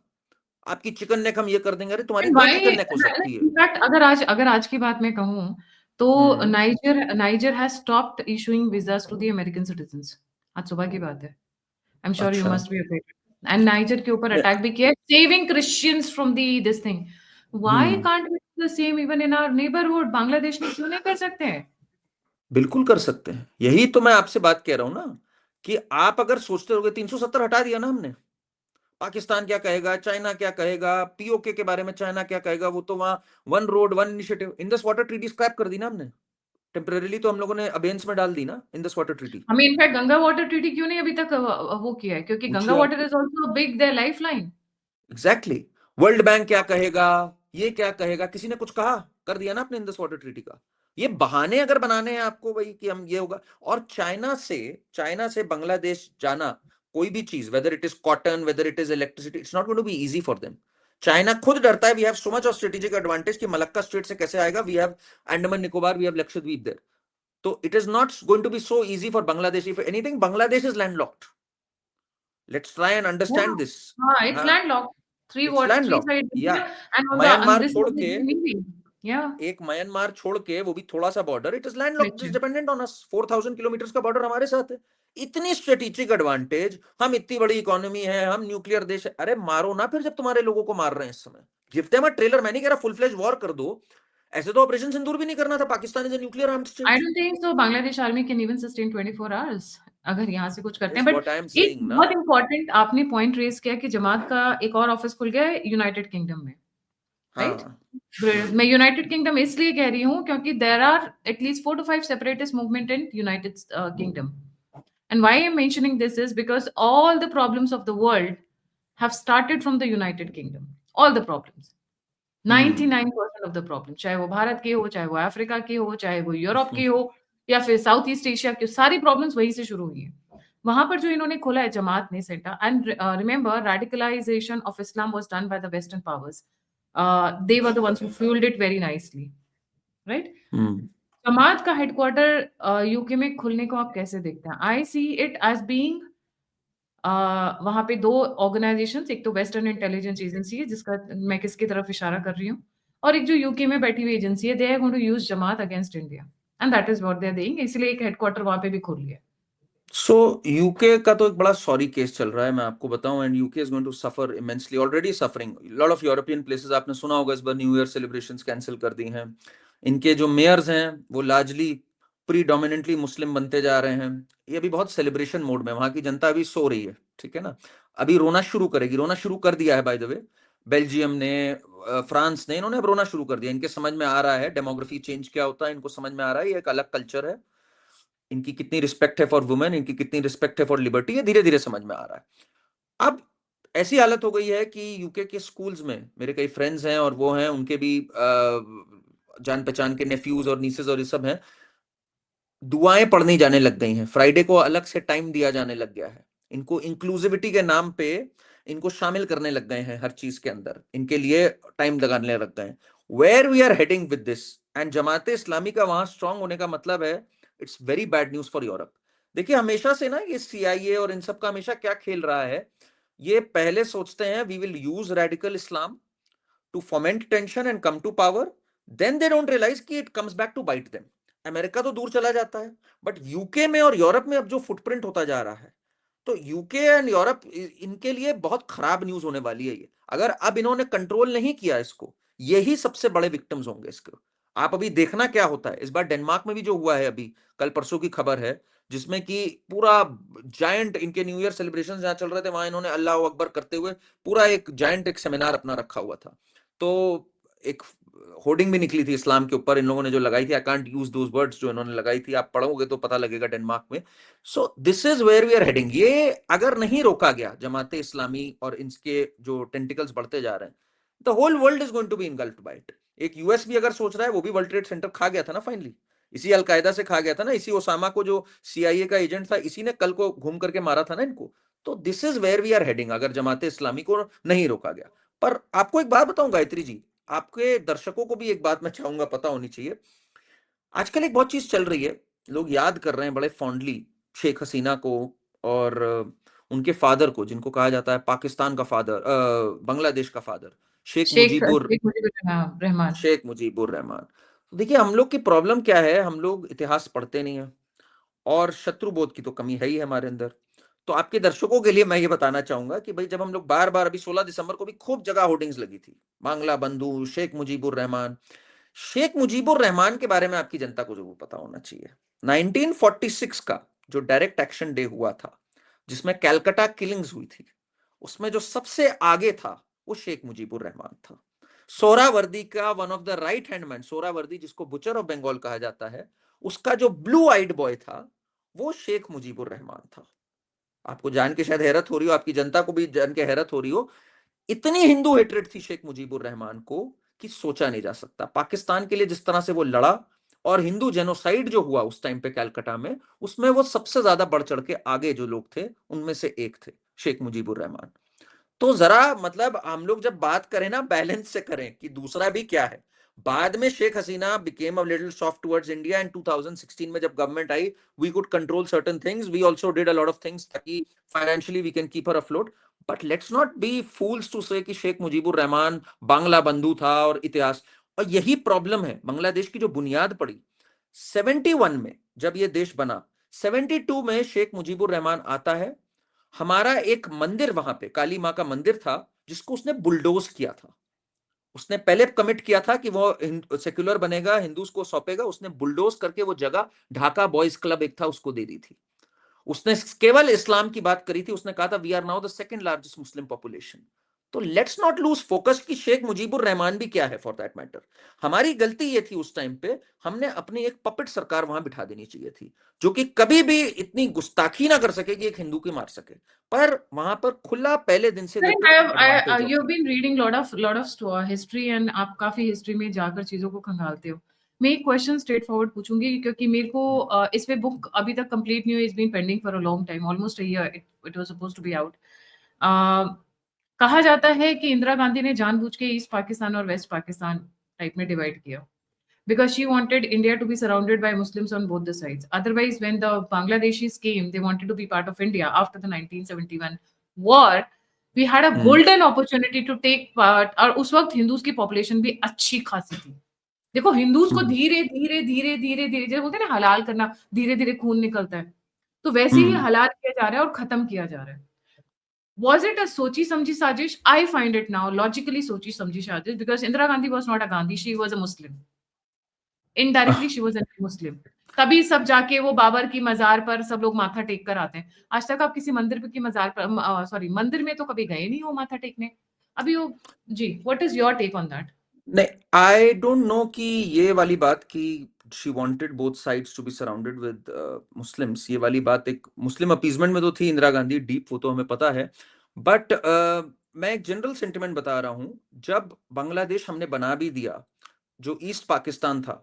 आपकी चिकन नेक हम ये कर देंगे। अरे तुम्हारी
एंड
2
व्हाई
चिकन नेक हो सकती है।
इनफैक्ट अगर आज की बात मैं कहूँ तो
hmm.
Niger has stopped issuing visas to the American citizens. आज सुबह की बात है। आई एम श्योर यू
अच्छा।
Must be updated. And Niger के ऊपर
मैं-
अटैक भी किया, saving Christians from the this thing. Why
hmm.
Can't we do the same even in our neighbourhood? Bangladesh में क्यों नहीं कर सकते हैं?
बिल्कुल कर सकते हैं, यही तो मैं आपसे बात कह रहा हूं ना, कि आप अगर सोचते रहोगे 370 हटा दिया ना हमने, पाकिस्तान क्या कहेगा, चाइना क्या कहेगा, पीओके के बारे में चाइना क्या कहेगा, वो तो वहां one road one initiative, Indus water treaty scrap कर दी ना हमने। टेम्परेरीली तो हम लोगों ने अबेंस में डाल दी ना इंडस वाटर ट्रीटी।
हमें इनफैक्ट गंगा वाटर ट्रीटी क्यों नहीं अभी तक वो किया है? क्योंकि गंगा
पूछिए आप।
Water is also big their lifeline.
Exactly. World bank क्या कहेगा, ये क्या कहेगा, किसी ने कुछ कहा? कर दिया ना आपने इंडस वाटर ट्रीटी का। ये बहाने अगर बनाने हैं आपको भाई कि हम ये होगा। और चाइना से बांग्लादेश जाना, कोई भी चीज, whether it is cotton, whether it is electricity, it's not going to be easy for them. China खुद डरता है, we have so much of strategic advantage कि मलक्का स्ट्रेट से कैसे आएगा, we have Andaman Nicobar, we have Lakshadweep there. तो it is not going to be so easy for Bangladesh. If anything, Bangladesh is landlocked. Let's try and understand this.
हाँ, it's
हाँ,
landlocked. Three
it's
water, three
landlocked
side
या।
India, and
Myanmar
this is
छोड़
a
के,
big navy. Yeah.
एक Myanmar छोड़ के, वो भी थोड़ा सा border, it is landlocked, is
Right.
Dependent on us. 4000 kilometre का बॉर्डर हमारे साथ है। इतनी स्ट्रेटेजिक एडवांटेज, हम इतनी बड़ी इकोनॉमी है, हम न्यूक्लियर देश है। अरे मारो ना फिर, जब तुम्हारे लोगों को मार रहे हैं इस समय। Give them a trailer. मैं नहीं कह रहा फुल फ्लेज वॉर कर दो, ऐसे तो ऑपरेशन सिंदूर भी नहीं करना था। Pakistan is a nuclear armed
I
state.
don't think so. Bangladesh army can even sustain 24 hours अगर यहाँ से कुछ करते
दैट्स
हैं। बट
व्हाट आई एम
एक
सेइंग ना।
बहुत इंपॉर्टेंट आपने पॉइंट रेज किया कि जमात का एक और ऑफिस खुल गया है यूनाइटेड किंगडम में, राइट?
हाँ।
मैं यूनाइटेड किंगडम इसलिए कह रही हूँ क्योंकि there are at least 4 to 5 separatist movement in United Kingdom. And why I'm mentioning this is because all the problems of the world have started from the United Kingdom. All the problems. 99% of the problem, चाहे वो भारत के हो, चाहे वो Africa के हो, चाहे वो यूरोप के हो, या फिर साउथ ईस्ट एशिया के, सारी प्रॉब्लम्स वहीं से शुरू हुई है। वहां पर जो इन्होंने खोला है जमात ने centre, and remember radicalisation of Islam was done by the western powers. They were the ones who fuelled it very nicely, right? Jamaat का हेडक्वार्टर यूके में खुलने को आप कैसे देखते हैं? आई सी इट एज बीइंग वहां पे दो ऑर्गेनाइजेशंस, एक तो वेस्टर्न इंटेलिजेंस एजेंसी है जिसका मैं किसकी तरफ इशारा कर रही हूँ, और एक जो यूके में बैठी हुई एजेंसी है, they are going to use Jamaat against India, and that is what they are doing. इसलिए एक हेडक्वार्टर वहां पे भी खोल लिया.
सो यूके का तो एक बड़ा सॉरी केस चल रहा है, मैं आपको बताऊं, and UK is going to suffer immensely, already suffering. Lot of European places, आपने सुना होगा इस बार न्यू ईयर सेलिब्रेशंस कैंसिल कर दी हैं। इनके जो मेयर्स हैं वो लार्जली प्रीडोमिनेंटली मुस्लिम बनते जा रहे हैं। ये अभी बहुत सेलिब्रेशन मोड में, वहां की जनता अभी सो रही है, ठीक है ना। अभी रोना शुरू करेगी, रोना शुरू कर दिया है बाय द वे। बेल्जियम ने, फ्रांस ने, इन्होंने अब रोना शुरू कर दिया। इनके समझ में आ रहा है डेमोग्राफी चेंज क्या होता है, इनको समझ में आ रहा है ये एक अलग कल्चर है, इनकी कितनी रिस्पेक्ट है फॉर वुमेन, इनकी कितनी रिस्पेक्ट है फॉर लिबर्टी, ये धीरे धीरे समझ में आ रहा है। अब ऐसी हालत हो गई है कि यूके के स्कूल्स में, मेरे कई फ्रेंड्स हैं और वो हैं, उनके भी जान पहचान के नेफ्यूज और नीसेस और ये सब हैं, दुआएं पढ़नी जाने लग गई हैं, फ्राइडे को अलग से टाइम दिया जाने लग गया है, इनको इंक्लूसिविटी के नाम पे इनको शामिल करने लग गए हैं हर चीज के अंदर, इनके लिए टाइम लगाने लग गए हैं। Where we are heading with this, and Jamaat-e Islami का वहां स्ट्रांग होने का मतलब है it's very bad news for Europe. देखिए हमेशा से ना ये सीआईए और इन सब का हमेशा क्या खेल रहा है, ये पहले सोचते हैं we will use radical Islam to foment tension and come to power, then they don't realize कि it comes back to bite them। America तो दूर चला जाता है, बट यूके में और यूरोप में अब जो फुटप्रिंट होता जा रहा है, तो यूके एंड यूरोप इनके लिए बहुत खराब न्यूज होने वाली है ये। अगर अब इन्होंने कंट्रोल नहीं किया इसको, यही सबसे बड़े विक्टिम्स होंगे इसके। आप अभी देखना क्या होता है इस बार डेनमार्क में भी जो हुआ है, अभी कल परसों की खबर है, जिसमें कि पूरा जायंट इनके न्यू ईयर सेलिब्रेशन जहां चल रहे थे, वहां इन्होंने अल्लाह अकबर करते हुए पूरा एक जायंट एक सेमिनार अपना रखा हुआ था। तो एक होर्डिंग भी निकली थी इस्लाम के ऊपर, इन लोगों ने जो लगाई थी, I can't use those words जो इन्होंने लगाई थी, आप पढ़ोगे तो पता लगेगा डेनमार्क में। So this is where we are heading. ये अगर नहीं रोका गया जमाते इस्लामी और इनके जो टेंटिकल्स बढ़ते जा रहे हैं, the whole world is going to be engulfed by it. एक यूएस भी अगर सोच रहा है, वो भी वर्ल्ड ट्रेड सेंटर खा गया था ना फाइनली, इसी अलकायदा से खा गया था ना, इसी ओसामा को जो सीआईए का एजेंट था, इसी ने कल को घूम करके मारा था ना इनको। तो this is where we are heading अगर जमाते इस्लामी को नहीं रोका गया। पर आपको एक बात बताऊं गायत्री जी, आपके दर्शकों को भी एक बात मैं चाहूंगा पता होनी चाहिए। आजकल एक बहुत चीज चल रही है, लोग याद कर रहे हैं बड़े फॉन्डली शेख हसीना को, और उनके फादर को, जिनको कहा जाता है पाकिस्तान का फादर, बांग्लादेश का फादर, शेख मुजीबुर
शेख मुजीबुर रहमान।
शेख मुजीबुर रहमान। तो देखिए हम लोग की प्रॉब्लम क्या है, हम लोग इतिहास पढ़ते नहीं है, और शत्रुबोध की तो कमी है ही हमारे अंदर। तो आपके दर्शकों के लिए मैं ये बताना चाहूंगा कि भाई जब हम लोग बार बार, अभी 16 दिसंबर को भी खूब जगह होर्डिंग्स लगी थी, बांग्ला बंधु, शेख मुजीबुर रहमान। शेख मुजीबुर रहमान के बारे में आपकी जनता को जरूर पता होना चाहिए। 1946 का जो डायरेक्ट एक्शन डे हुआ था, जिसमें कैलकाटा किलिंग्स हुई थी, उसमें जो सबसे आगे था वो शेख मुजीबुर रहमान था। सोहरावर्दी का one of the right hand man, Suhrawardy जिसको बुचर ऑफ बंगाल कहा जाता है, उसका जो ब्लू आइड बॉय था वो शेख मुजीबुर रहमान था। आपको जान के शायद हैरत हो रही हो, आपकी जनता को भी जान के हैरत हो रही हो, इतनी हिंदू हेट्रेड थी शेख मुजीबुर रहमान को कि सोचा नहीं जा सकता। पाकिस्तान के लिए जिस तरह से वो लड़ा, और हिंदू जेनोसाइड जो हुआ उस टाइम पे कलकत्ता में, उसमें वो सबसे ज्यादा बढ़ चढ़ के आगे जो लोग थे उनमें से एक थे शेख मुजीबुर रहमान। तो जरा मतलब हम लोग जब बात करें ना, बैलेंस से करें कि दूसरा भी क्या है। बाद में Sheikh Hasina became a little soft towards India, and 2016 में जब गवर्नमेंट आई, we could control certain things, we also did a lot of things ताकि financially we can keep her afloat. But let's not be fools to say कि शेख मुजीबुर रहमान बांग्ला बंधु था और इतिहास। और यही प्रॉब्लम है, बांग्लादेश की जो बुनियाद पड़ी 71 में जब ये देश बना, 72 में शेख मुजीबुर रहमान आता है। हमारा एक मंदिर वहां पे, काली माँ का मंदिर था, जिसको उसने बुलडोज किया था। उसने पहले कमिट किया था कि वो सेक्युलर बनेगा, हिंदूज को सौंपेगा, उसने बुलडोज करके वो जगह, ढाका बॉयज क्लब एक था, उसको दे दी थी। उसने केवल इस्लाम की बात करी थी, उसने कहा था we are now the second largest Muslim population. तो लेट्स नॉट लूज फोकस कि शेख मुजीबुर रहमान भी क्या है फॉर दैट मैटर। हमारी गलती ये थी उस टाइम पे, हमने अपनी एक पपेट सरकार वहां बिठा देनी चाहिए थी, जो कि कभी भी इतनी गुस्ताखी ना कर सके कि एक हिंदू की मार सके। पर वहां पर खुला पहले दिन से
Correct.
देखो तो advantage of.
You've been reading lot of history and आप काफी हिस्ट्री में जाकर चीजों को खंगालते हो। मैं एक क्वेश्चन स्ट्रेट फॉरवर्ड पूछूंगी क्योंकि मेरे को इस पे बुक अभी तक कंप्लीट नहीं हुई, it's been pending for a long time, almost a year it was supposed to be out. कहा जाता है कि इंदिरा गांधी ने जानबूझ के ईस्ट पाकिस्तान और वेस्ट पाकिस्तान टाइप में डिवाइड किया because she wanted India to be surrounded by Muslims on both the sides. Otherwise, when the Bangladeshis came, they wanted to be part of India after the 1971 war. We had a golden opportunity to take part. और उस वक्त Hindus की population भी अच्छी खासी थी। देखो Hindus को धीरे धीरे धीरे धीरे धीरे जैसे बोलते हैं ना हलाल करना, धीरे धीरे खून निकलता है, तो वैसे ही हलाल किया जा रहा है और खत्म किया जा रहा है। Was it a सोची समझी साजिश? I find it now logically सोची समझी साजिश because Indira Gandhi was not a Gandhi, she was a Muslim. Indirectly she was Muslim. तभी सब जाके वो बाबर की मजार पर सब लोग माथा टेक कर आते हैं। आज तक आप किसी मंदिर की मजार पर सॉरी मंदिर में तो कभी गए नहीं हो माथा टेकने। अभी वो जी, what is your take on that?
नहीं, आई डोंट नो कि ये वाली बात कि she wanted both sides to be surrounded with Muslims, ये वाली बात एक मुस्लिम अपीजमेंट में तो थी इंदिरा गांधी, डीप वो तो हमें पता है। बट मैं एक जनरल सेंटिमेंट बता रहा हूं, जब बांग्लादेश हमने बना भी दिया, जो ईस्ट पाकिस्तान था,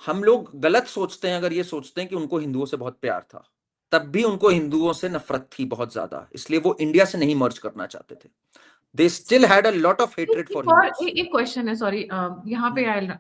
हम लोग गलत सोचते हैं अगर ये सोचते हैं कि उनको हिंदुओं से बहुत प्यार था, तब भी उनको हिंदुओं से नफरत थी बहुत ज्यादा, इसलिए वो इंडिया से नहीं मर्ज करना चाहते थे। They still had a lot of hatred for Hindus.
एक क्वेश्चन है, सॉरी, यहाँ पे oil,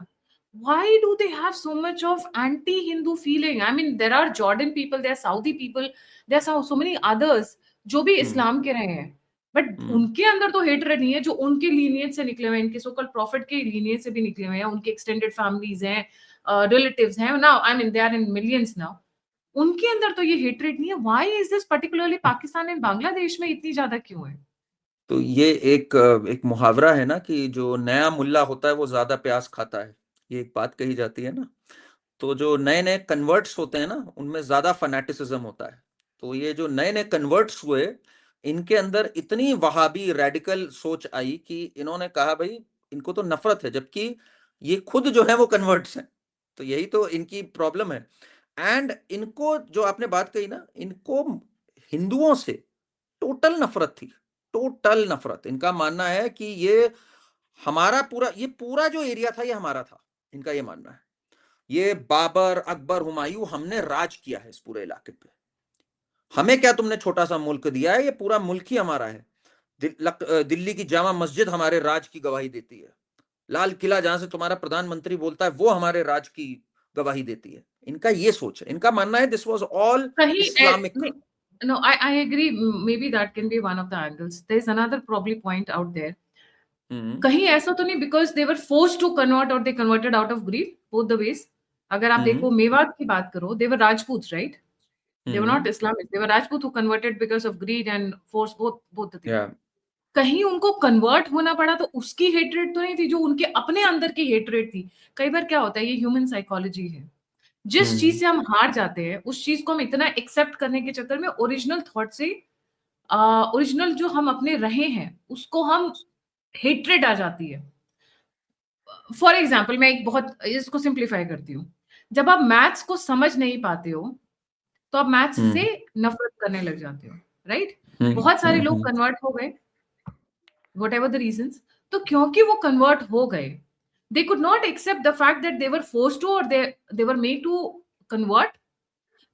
why do they have so much of anti-Hindu feeling? I mean, there are Jordan people, there are Saudi people, there are so many others जो भी इस्लाम के रहे हैं, but उनके अंदर तो हेटरेड नहीं है जो उनके लीनियज से निकले हुए हैं, इनके सोकल प्रॉफिट के लीनियज से भी निकले हुए हैं, उनके एक्सटेंडेड फैमिलीज हैं, रिलेटिव्स हैं, now I mean they are in millions now, उनके अंदर तो ये हेटरेड नहीं है। Why is this particularly Pakistan and Bangladesh में इतनी ज्यादा क्यों है?
तो ये एक मुहावरा है ना कि जो नया मुल्ला होता है वो ज्यादा प्याज खाता है, ये एक बात कही जाती है ना। तो जो नए नए कन्वर्ट्स होते हैं ना उनमें ज्यादा फैनेटिसिज्म होता है। तो ये जो नए नए कन्वर्ट्स हुए, इनके अंदर इतनी वहाबी रेडिकल सोच आई कि इन्होंने कहा भाई इनको तो नफरत है, जबकि ये खुद जो है वो कन्वर्ट्स हैं। तो यही तो इनकी प्रॉब्लम है। एंड इनको जो आपने बात कही ना, इनको हिंदुओं से टोटल नफरत थी, टोटल नफरत। इनका मानना है कि ये पूरा जो एरिया था ये हमारा था, इनका ये मानना है। ये बाबर, अकबर, हुमायूं, हमने राज किया है इस पूरे इलाके पे, हमें क्या तुमने छोटा सा मुल्क दिया है, ये पूरा मुल्क ही हमारा है। दिल्ली की जामा मस्जिद हमारे राज की गवाही देती है, लाल किला जहां से तुम्हारा प्रधानमंत्री बोलता है वो हमारे राज की गवाही देती है। इनका ये सोच है, इनका मानना है दिस वाज ऑल
कहीं
Islamic.
no, I agree, maybe that can be one of the angles. There's another probably point out there. कहीं ऐसा तो नहीं because they were forced to convert or they converted out of greed, both the ways. अगर आप देखो मेवात की बात करो, they were Rajputs, right? They were not Islamic, they were Rajput who converted because of greed and force, both the things.
Yeah.
कहीं उनको convert होना पड़ा तो उसकी हेटरेट तो नहीं थी जो उनके अपने अंदर की हेटरेट थी। कई बार क्या होता है, ये ह्यूमन साइकोलॉजी है, जिस चीज से हम हार जाते हैं उस चीज को हम इतना एक्सेप्ट करने के चक्कर में ओरिजिनल थॉट से ओरिजिनल जो हम अपने रहे हैं उसको हम हेट्रेड आ जाती है। फॉर एग्जाम्पल मैं एक बहुत इसको सिंप्लीफाई करती हूँ, जब आप मैथ्स को समझ नहीं पाते हो तो आप मैथ्स से नफरत करने लग जाते हो, राइट? बहुत सारे लोग कन्वर्ट हो गए whatever the reasons, तो क्योंकि वो कन्वर्ट हो गए, they could not accept the fact that they were forced to or they were made to convert,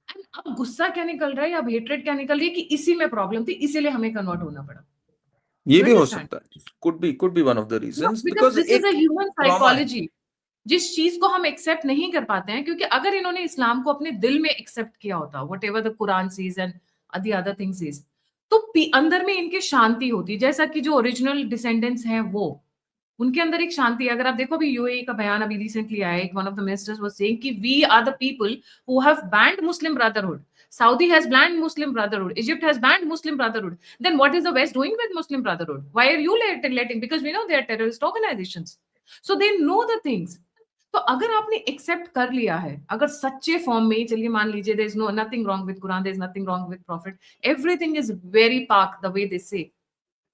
and अब गुस्सा क्या निकल रहा है, अब हेट्रेड क्या निकल रही है कि इसी में प्रॉब्लम थी इसीलिए हमें कन्वर्ट होना पड़ा।
ये
You
भी हो
understand?
सकता है, could be one of the
No,
reasons,
because
because
this is
एक
a human
ट्रॉमा है।
psychology, जिस चीज को हम एक्सेप्ट नहीं कर पाते हैं, क्योंकि अगर इन्होंने इस्लाम को अपने दिल में एक्सेप्ट किया होता, whatever the Quran says and the other things says, तो अंदर में इनके शांति होती, जैसा कि जो ओरिजिनल डिसेंडेंट्स हैं वो उनके अंदर एक शांति है। अगर आप देखो अभी यूएई का बयान अभी रिसेंटली आया, एक one of the ministers was saying कि we are the people who have banned Muslim brotherhood, Saudi has banned Muslim Brotherhood, Egypt has banned Muslim Brotherhood. Then what is the West doing with Muslim Brotherhood? Why are you letting? Because we know they are terrorist organizations. So they know the things. तो अगर आपने accept कर लिया है, अगर सच्चे form में, चलिए मान लीजिए there is no nothing wrong with Quran, there is nothing wrong with Prophet, everything is very pak the way they say,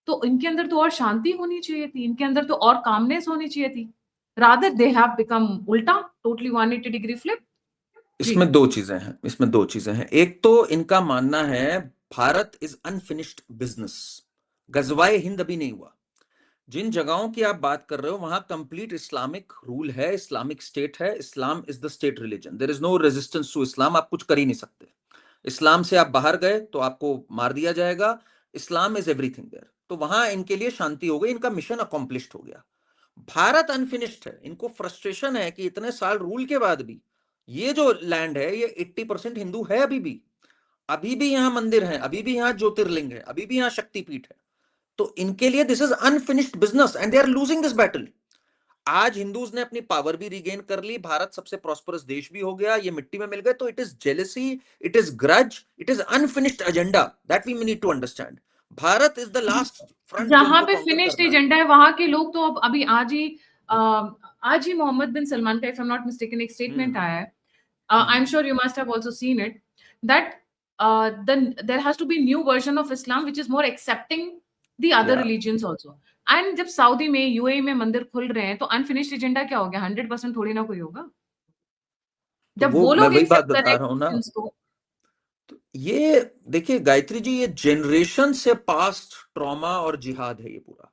तो इनके अंदर तो और शांति होनी चाहिए थी, इनके अंदर तो और कामनेस होनी चाहिए थी, रादर दे हैव बिकम उल्टा, टोटली 180 डिग्री फ्लिप।
इसमें दो चीजें हैं। एक तो इनका मानना है भारत इज अनफिनिश्ड बिजनेस, गजवाए हिंद अभी नहीं हुआ। जिन जगहों की आप बात कर रहे हो वहां कंप्लीट इस्लामिक रूल है, इस्लामिक स्टेट है, Islam is the state religion, there is no resistance to Islam. आप कुछ कर ही नहीं सकते, इस्लाम से आप बाहर गए तो आपको मार दिया जाएगा। Islam is everything there. तो वहां इनके लिए शांति हो गई, इनका मिशन अकॉम्प्लिश्ड हो गया। भारत अनफिनिश्ड है, इनको फ्रस्ट्रेशन है कि इतने साल रूल के बाद भी ये जो लैंड है ये 80% हिंदू है अभी भी यहाँ मंदिर है, अभी भी यहाँ ज्योतिर्लिंग है, अभी भी यहाँ शक्तिपीठ है। तो इनके लिए this is unfinished business and they are losing this battle. आज हिंदूज ने अपनी पावर भी रिगेन कर ली, भारत सबसे प्रॉस्परस देश भी हो गया, ये मिट्टी में मिल गए। तो it is jealousy, it is grudge, it is unfinished agenda that we need to understand. Bharat is the last front जो
जहां
इनको
पे
कॉन्कर
फिनिश्ड
करना है।
एजेंडा है वहां के लोग तो अब अभी आज ही मोहम्मद बिन सलमान का, if I am not mistaken, एक स्टेटमेंट आया है, I am sure you must have also seen it, that then there has to be new version of Islam which is more accepting the other
Yeah.
religions also. And जब Saudi में, UAE में मंदिर खुल रहे हैं तो unfinished agenda क्या हो गया? 100% थोड़ी ना कोई होगा।
तो
जब
वो
वो
मैं
लोग
वही बात
एक्सेप्ट कर रहे
बता
हैं
रहा हूं ना।
Christians को,
तो ये देखिए गायत्री जी, ये जनरेशन से पास्ट ट्रॉमा और जिहाद है ये पूरा,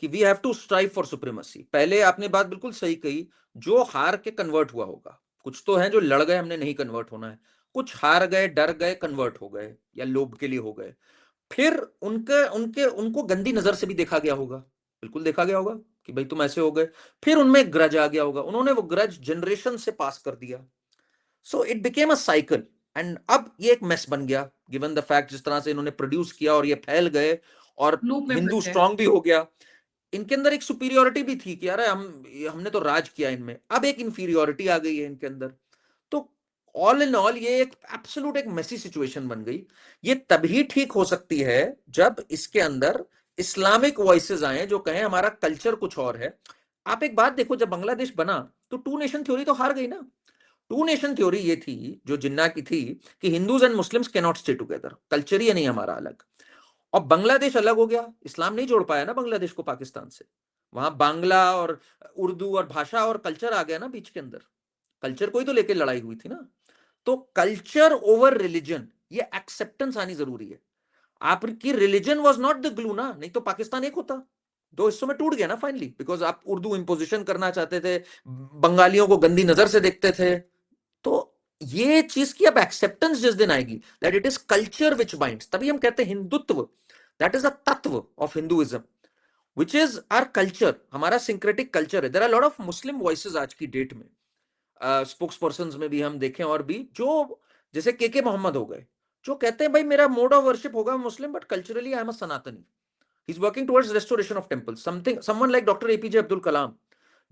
कि we have to strive for supremacy. पहले आपने बात बिल्कुल सही कही, जो हार के कन्वर्ट हुआ होगा कुछ तो हैं जो लड़ गए, हमने नहीं कन्वर्ट होना है, कुछ हार गए, डर गए, कन्वर्ट हो गए या लोभ के लिए हो गए। फिर उनको गंदी नजर से भी देखा गया होगा, बिल्कुल देखा गया होगा कि भाई तुम ऐसे हो गए। फिर उनमें ग्रज आ गया होगा, उन्होंने वो ग्रज जनरेशन से पास कर दिया। So it became a cycle, and अब ये एक मेस बन गया, गिवन द फैक्ट जिस तरह से इन्होंने प्रोड्यूस किया और ये फैल गए, और
लूप में
हिंदू
फंस गए।
स्ट्रांग भी हो गया। इनके अंदर एक सुपीरियोरिटी भी थी कि यार हमने तो राज किया इनमें, अब एक इंफीरियोरिटी आ गई है इनके अंदर। तो ऑल इन ऑल ये एक एब्सोल्यूट एक मेसी सिचुएशन बन गई। ये तभी ठीक हो सकती है जब इसके अंदर इस्लामिक वॉइसेस आए जो कहें हमारा कल्चर कुछ और है। आप एक बात देखो, जब बांग्लादेश बना तो टू नेशन थ्योरी तो हार गई ना। टू नेशन थ्योरी ये थी जो जिन्ना की थी कि Hindus and Muslims can not stay together, culture ही नहीं हमारा अलग। और बांग्लादेश अलग हो गया, इस्लाम नहीं जोड़ पाया ना बांग्लादेश को पाकिस्तान से। वहां बांग्ला और उर्दू और भाषा और कल्चर आ गया ना बीच के अंदर, कल्चर को ही तो लेके लड़ाई हुई थी ना। तो कल्चर ओवर रिलीजन, ये एक्सेप्टेंस आनी जरूरी है। आपकी religion was not the glue ना, नहीं तो पाकिस्तान एक होता। दो हिस्सों में टूट गया ना फाइनली, बिकॉज आप उर्दू इंपोजिशन करना चाहते थे, बंगालियों को गंदी नजर से देखते थे। तो ये चीज की अब एक्सेप्टेंस जिस दिन आएगी that it is culture which binds, तभी हम कहते हैं हिंदुत्व, दैट इज अ तत्व of Hinduism which is our culture, हमारा सिंक्रेटिक कल्चर है। There are lot of Muslim voices आज की डेट में, स्पोक्स पर्सन में भी हम देखें, और भी जो जैसे के मोहम्मद हो गए, जो कहते हैं भाई मेरा मोड ऑफ वर्शिप होगा Muslim, but culturally I am a Sanatani. He is working towards restoration of temple, something someone like doctor APJ Abdul Kalam,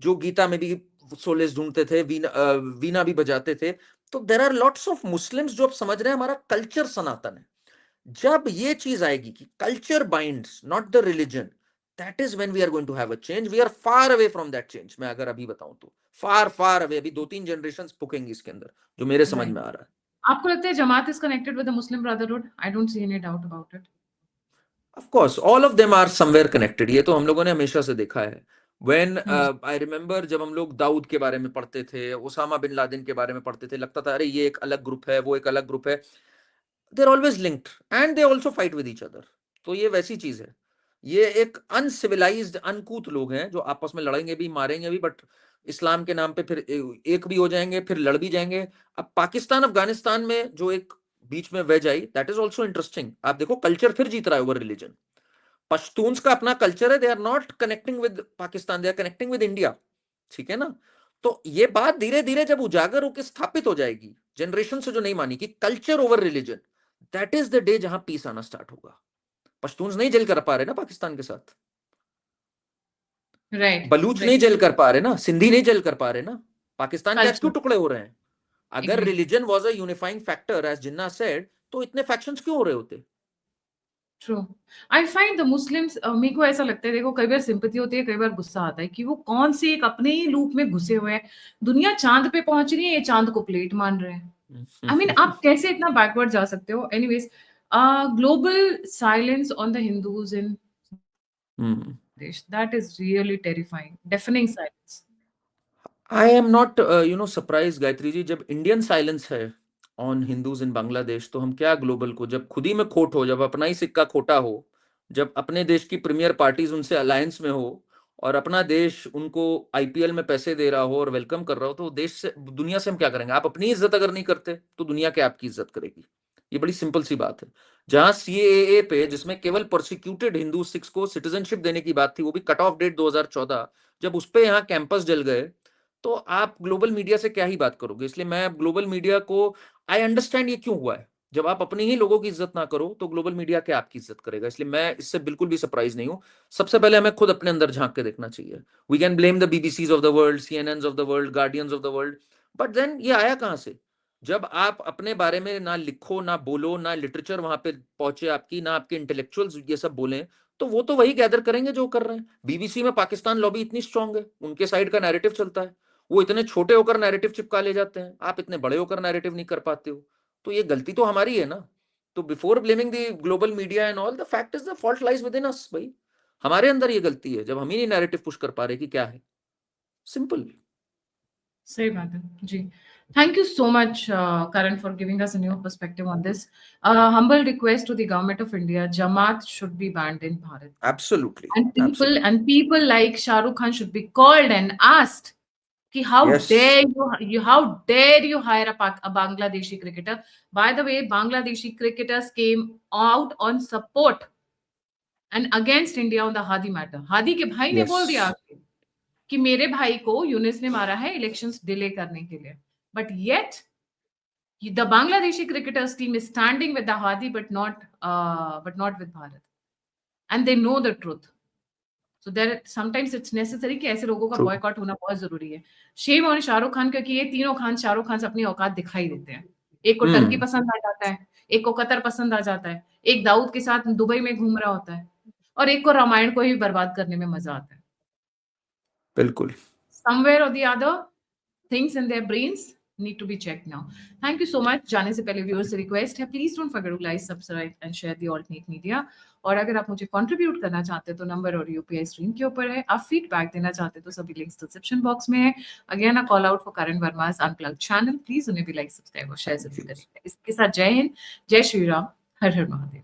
जो गीता में भी सोलेस ढूंढते थे, वीणा भी बजाते थे। तो there are lots of Muslims जो अब समझ रहे हैं हमारा कल्चर सनातन है। जब ये चीज आएगी कि culture binds not the religion, that is when we are going to have a change. We are far away from that change. मैं अगर अभी बताऊं तो फार फार अवे, अभी 2-3 जनरेशन पुकेंगी इसके अंदर, जो मेरे समझ में आ रहा है।
आपको लगता है Jamaat is connected with the Muslim brotherhood? I don't see any doubt about it.
Of course all of them are somewhere connected, ये तो हम लोगों ने हमेशा से देखा है। व्हेन आई रिमेंबर जब हम लोग दाऊद के बारे में पढ़ते थे, उसामा बिन लादेन के बारे में पढ़ते थे, लगता था अरे ये एक अलग ग्रुप है, वो एक अलग ग्रुप है। They are always linked and they also fight with each other. तो ये वैसी चीज है, ये एक अनसिविलाइज्ड अनकूथ लोग हैं जो आपस में लड़ेंगे भी, मारेंगे भी, बट इस्लाम के नाम पे फिर एक भी हो जाएंगे, फिर लड़ भी जाएंगे। अब पाकिस्तान अफगानिस्तान में जो एक बीच में ways I, that is also interesting. आप देखो कल्चर फिर जीत रहा है ओवर रिलीजन। पश्तून्स का अपना कल्चर है, they are not connecting with Pakistan, they are connecting with India. ठीक है ना। तो ये बात धीरे धीरे जब उजागर होकर स्थापित हो जाएगी, जनरेशन से जो नहीं मानी कि culture over religion, that is the day जहां पीस आना स्टार्ट होगा। पश्तून्स नहीं जेल कर पा रहे ना पाकिस्तान के साथ,
राइट,
बलूच नहीं
राइट।
जेल कर पा रहे ना, सिंधी नहीं जेल कर पा रहे ना। पाकिस्तान के आज क्यों
कल्चर,
टुकड़े हो रहे हैं? अगर
agree.
Religion was a unifying factor as Jinnah said, तो इतने फैक्शंस क्यों हो रहे होते?
True. I find the Muslims, मेरे को ऐसा लगता है, देखो कई बार सिंपैथी होती है, कई बार गुस्सा आता है कि वो कौन से एक अपने ही लूप में घुसे हुए हैं। दुनिया चांद पे पहुंच रही है, ये चांद को प्लेट मान रहे हैं। आई मीन आप कैसे इतना बैकवर्ड जा सकते हो? Anyways, global silence on the Hindus in देश, that is really terrifying, deafening silence.
I am not surprise Gayatri ji, जब इंडियन साइलेंस है ऑन हिंदूज इन बांग्लादेश, तो हम क्या ग्लोबल को, जब खुद ही में खोट हो, जब अपना ही सिक्का खोटा हो, जब अपने देश की प्रीमियर पार्टीज उनसे अलायंस में हो, और अपना देश उनको आईपीएल में पैसे दे रहा हो और वेलकम कर रहा हो, तो देश से, दुनिया से हम क्या करेंगे? आप अपनी इज्जत अगर नहीं करते तो दुनिया क्या आपकी इज्जत करेगी? ये बड़ी सिंपल सी बात है। जहां सीएए पे, जिसमें केवल प्रोसिक्यूटेड हिंदू सिक्स को सिटीजनशिप देने की बात थी, वो भी कट ऑफ डेट 2014, जब उस पे यहाँ कैंपस जल गए, तो आप ग्लोबल मीडिया से क्या ही बात करोगे? इसलिए मैं ग्लोबल मीडिया को, आई अंडरस्टैंड ये क्यों हुआ है। जब आप अपने ही लोगों की इज्जत ना करो तो ग्लोबल मीडिया क्या आपकी इज्जत करेगा? इसलिए मैं इससे बिल्कुल भी सरप्राइज नहीं हूं। सबसे पहले हमें खुद अपने अंदर झांक के देखना चाहिए। We can blame the BBCs of the world, CNN of the world, guardians of the world, but then ये आया कहां से? जब आप अपने बारे में ना लिखो, ना बोलो, ना लिटरेचर वहां पे पहुंचे आपकी, ना आपके इंटेलेक्चुअल्स ये सब बोले, तो वो तो वही गैदर करेंगे जो कर रहे हैं। बीबीसी में पाकिस्तान लॉबी इतनी स्ट्रांग है, उनके साइड का नैरेटिव चलता है, वो इतने छोटे होकर नैरेटिव चिपका ले जाते हैं, आप इतने बड़े होकर नैरेटिव नहीं कर पाते हो। तो ये गलती तो हमारी है ना। तो before blaming the global media and all, the fact is the fault lies within us भाई। हमारे अंदर ये गलती है जब हम ही नहीं नैरेटिव पुश कर पा रहे कि क्या है। सिंपल।
सही बात है जी। Thank you so much, Karan, for giving us a new perspective on this. Humble request to the government of India: Jamaat should be banned in Bharat,
absolutely,
and
absolutely.
people like Shah Rukh Khan should be called and asked कि how
Yes.
dare you hire a Bangladeshi cricketer. By the way, Bangladeshi cricketers came out on support and against India on the Hadi matter. Hadi के भाई ने बोल दिया
Yes.
कि मेरे भाई को यूनिस ने मारा है इलेक्शंस डिले करने के लिए. But yet the Bangladeshi cricketers team is standing with the Hadi, but not with Bharat, and they know the truth. So there sometimes it's necessary कि ऐसे लोगों का
True.
बॉयकॉट होना बहुत जरूरी है. शेम ऑन शाहरुख खान, क्योंकि ये तीनों खान शाहरुख खान से अपनी औकात दिखाई देते हैं. एक को टर्की पसंद आ जाता है, एक को कतर पसंद आ जाता है, एक दाऊद के साथ दुबई में घूम रहा होता है, और एक को रामायण को ही बर्बाद करने में मजा आता है.
बिल्कुल.
Somewhere or the other, things in their brains need to be checked now. Thank you so much. जाने से पहले व्यूअर्स से रिक्वेस्ट है, please don't forget to like, subscribe and share the alternate media. और अगर आप मुझे कंट्रीब्यूट करना चाहते हैं तो नंबर और यूपीआई स्क्रीन के ऊपर है. आप फीडबैक देना चाहते हैं तो सभी लिंक्स डिस्क्रिप्शन बॉक्स में है. Again a call out for Karan Verma's unplugged channel. Please उन्हें भी लाइक, सब्सक्राइब और शेयर जरूर करें. इसके साथ जय हिंद, जय श्री राम, हर हर महादेव.